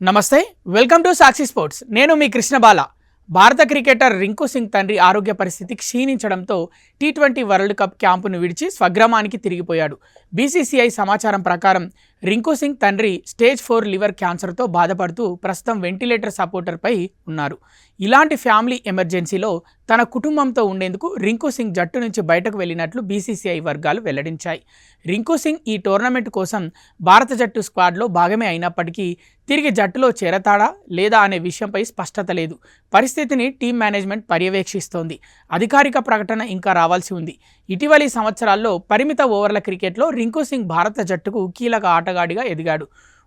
నమస్తే, welcome to Sakshi sports. నేను మీ కృష్ణబాల. భారత క్రికెటర్ రింకు సింగ్ తండ్రి ఆరోగ్య పరిస్థితి క్షీణించడంతో టీ20 వరల్డ్ కప్ క్యాంపును విడిచి స్వగ్రామానికి తిరిగిపోయాడు. బీసీసీఐ సమాచారం ప్రకారం రింకు సింగ్ తండ్రి స్టేజ్ 4 లివర్ క్యాన్సర్తో బాధపడుతూ ప్రస్తుతం వెంటిలేటర్ సపోర్టర్పై ఉన్నారు. ఇలాంటి ఫ్యామిలీ ఎమర్జెన్సీలో తన కుటుంబంతో ఉండేందుకు రింకు సింగ్ జట్టు నుంచి బయటకు వెళ్ళినట్లు బీసీసీఐ వర్గాలు వెల్లడించాయి. రింకు సింగ్ ఈ టోర్నమెంట్ కోసం భారత జట్టు స్క్వాడ్లో భాగమే అయినప్పటికీ తిరిగి జట్టులో చేరతాడా లేదా అనే విషయంపై స్పష్టత లేదు. పరిస్థితిని టీం మేనేజ్మెంట్ పర్యవేక్షిస్తోంది. అధికారిక ప్రకటన ఇంకా రావాల్సి ఉంది. ఇటీవలి సంవత్సరాల్లో పరిమిత ఓవర్ల క్రికెట్లో రింకు సింగ్ భారత జట్టుకు కీలక ఆటగాడిగా ఎదిగాడు.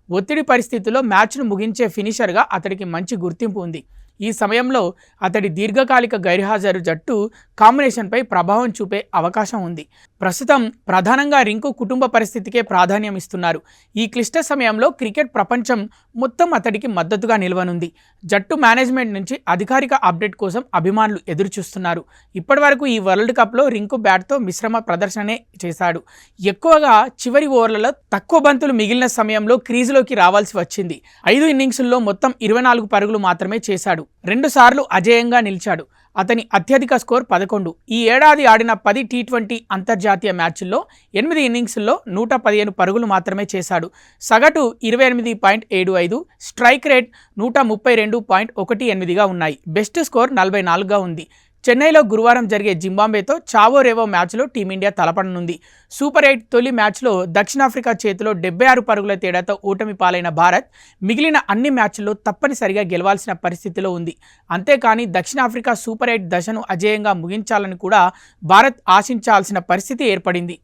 ఒత్తిడి పరిస్థితుల్లో మ్యాచ్ను ముగించే ఫినిషర్గా అతడికి మంచి గుర్తింపు ఉంది. ఈ సమయంలో అతడి దీర్ఘకాలిక గైర్హాజరు జట్టు కాంబినేషన్పై ప్రభావం చూపే అవకాశం ఉంది. ప్రస్తుతం ప్రధానంగా రింకు కుటుంబ పరిస్థితికే ప్రాధాన్యం ఇస్తున్నారు. ఈ క్లిష్ట సమయంలో క్రికెట్ ప్రపంచం మొత్తం అతడికి మద్దతుగా నిలవనుంది. జట్టు మేనేజ్మెంట్ నుంచి అధికారిక అప్డేట్ కోసం అభిమానులు ఎదురుచూస్తున్నారు. ఇప్పటివరకు ఈ వరల్డ్ కప్లో రింకు బ్యాట్తో మిశ్రమ ప్రదర్శనే చేశాడు. ఎక్కువగా చివరి ఓవర్లలో తక్కువ బంతులు మిగిలిన సమయంలో క్రీజులోకి రావాల్సి వచ్చింది. 5 ఇన్నింగ్స్ల్లో మొత్తం 24 పరుగులు మాత్రమే చేశాడు. 2 సార్లు అజేయంగా నిలిచాడు. అతని అత్యధిక స్కోర్ 11. ఈ ఏడాది ఆడిన 10 టీ20 అంతర్జాతీయ మ్యాచ్ల్లో 8 ఇన్నింగ్స్ల్లో 115 పరుగులు మాత్రమే చేశాడు. సగటు 28.75, స్ట్రైక్ రేట్ 132.18గా ఉన్నాయి. బెస్ట్ స్కోర్ 44గా ఉంది. చెన్నైలో గురువారం జరిగే జింబాబ్వేతో చావో రేవో మ్యాచ్లో టీమిండియా తలపడనుంది. సూపర్ 8 తొలి మ్యాచ్లో దక్షిణాఫ్రికా చేతిలో 76 పరుగుల తేడాతో ఓటమి పాలైన భారత్ మిగిలిన అన్ని మ్యాచ్ల్లో తప్పనిసరిగా గెలవాల్సిన పరిస్థితిలో ఉంది. అంతేకాని దక్షిణాఫ్రికా సూపర్ 8 దశను అజేయంగా ముగించాలని కూడా భారత్ ఆశించాల్సిన పరిస్థితి ఏర్పడింది.